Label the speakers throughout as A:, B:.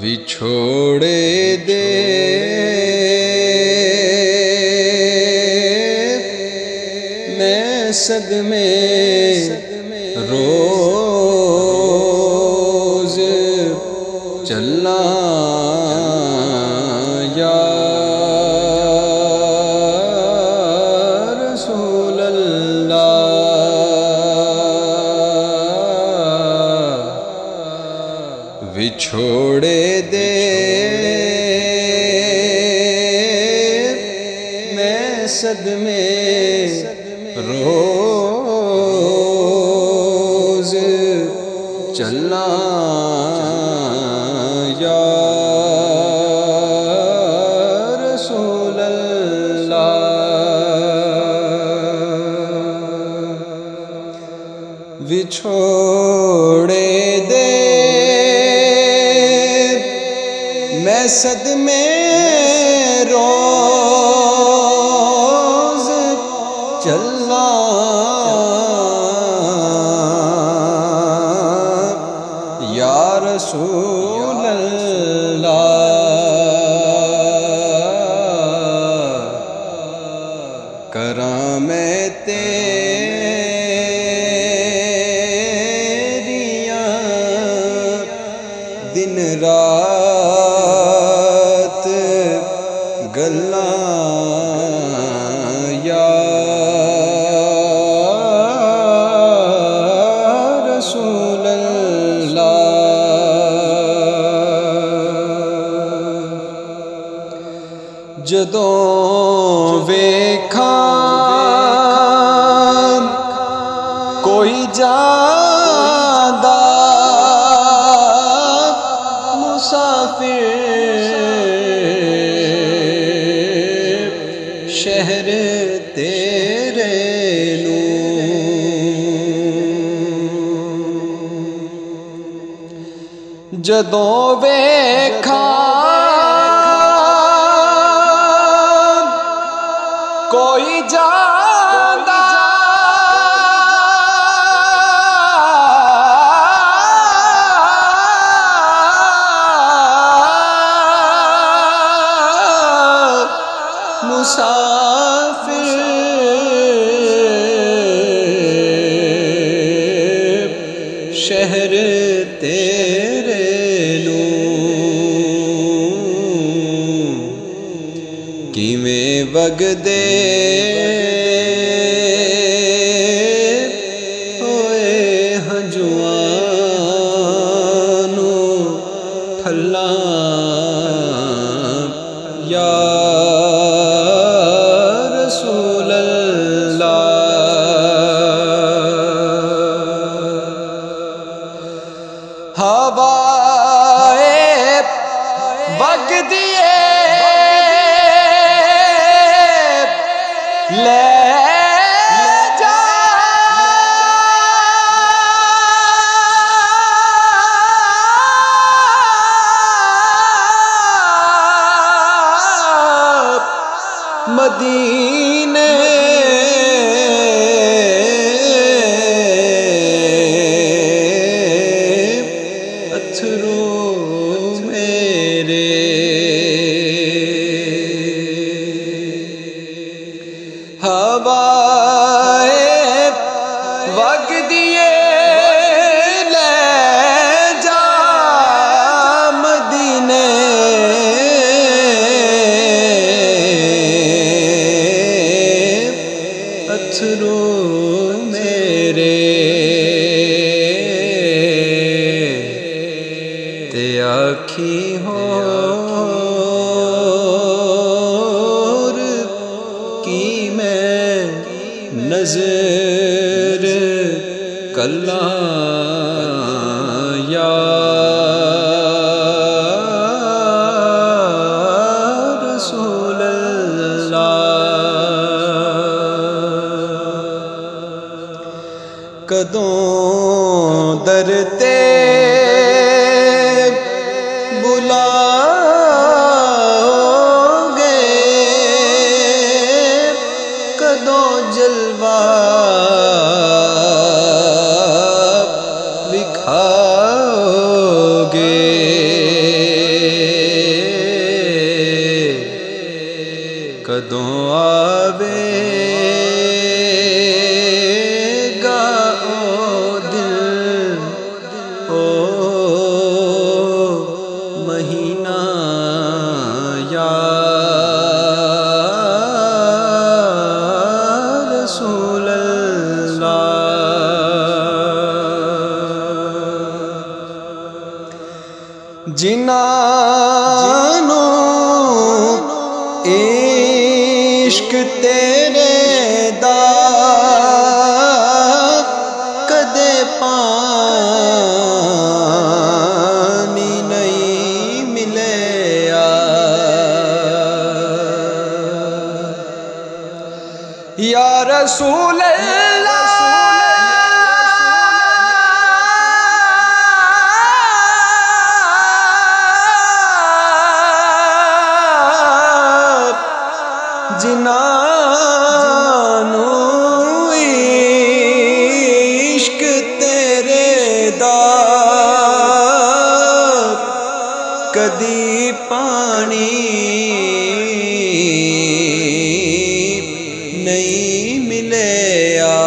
A: وچھوڑے دے میں صدمے روز چلا یا رسول اللہ، وچھوڑے دے میں صدمے روز چلا یا رسول اللہ، وچھوڑے دے میں صدمے روز چلا یا رسول اللہ، کراں میں تیریاں دن رات گلاں یا رسول اللہ، جدوں ویکھاں کوئی جاندا مسافر شہر تیرے نوں، جدوں ویکھاں کوئی جاندا مسافر شہر تیرے نوں، کیویں وگدے ہوئے ہنجواں نوں پھلاں یا رسول اللہ، ہوائے وگدی لے جا مدینے اتھرو میرے ہوائے وگدی لے جا مدینے اتھرو میرے، تے آکھی ہور کی میں نظر کلاں یا رسول اللہ، کدوں درد ڈھونڈتے بلاؤ گے، کدوں جلوہ دکھاؤ گے، کدوں آوے گا او دل او مہینہ یا رسول اللہ۔ جنانو عشق تیرے دا کدے پانی نہیں ملیا، یا رسول اللہ جنانو عشق تیرے دا کدی پانی نہیں ملیا،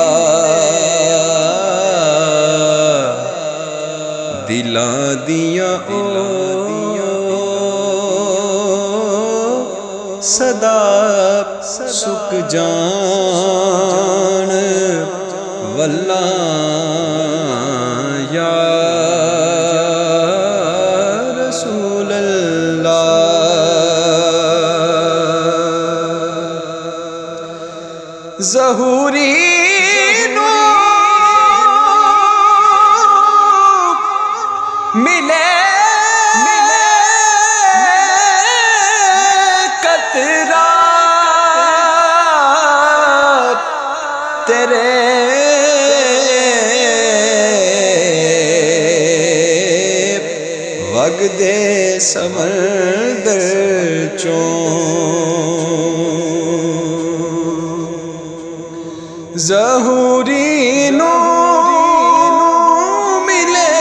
A: دلاں دیاں او صدا سک جان واللہ یا رسول اللہ۔ ظہوری نو ملے تیرے وگدے سمندر چوں، ظہوری نو ملے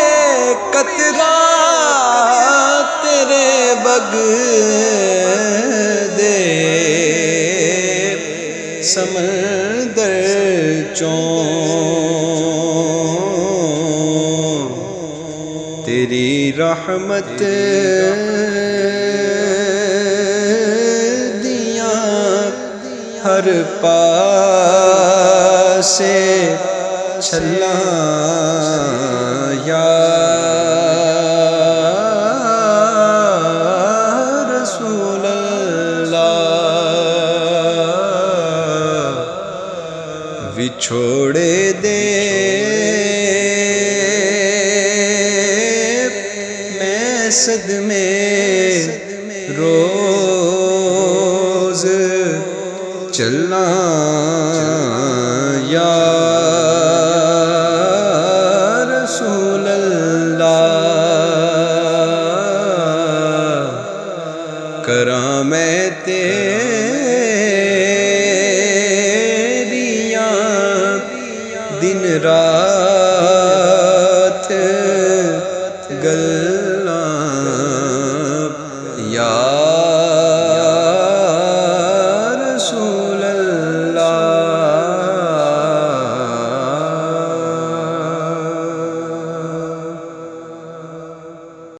A: قطرہ تیرے وگدے سمندر چوں، تیری رحمت دیاں ہر پاسے چھلاں یا رسول اللہ، وچھوڑے دے میں صدمے روز چلنا یا رسول اللہ، کراں میں دن رات گل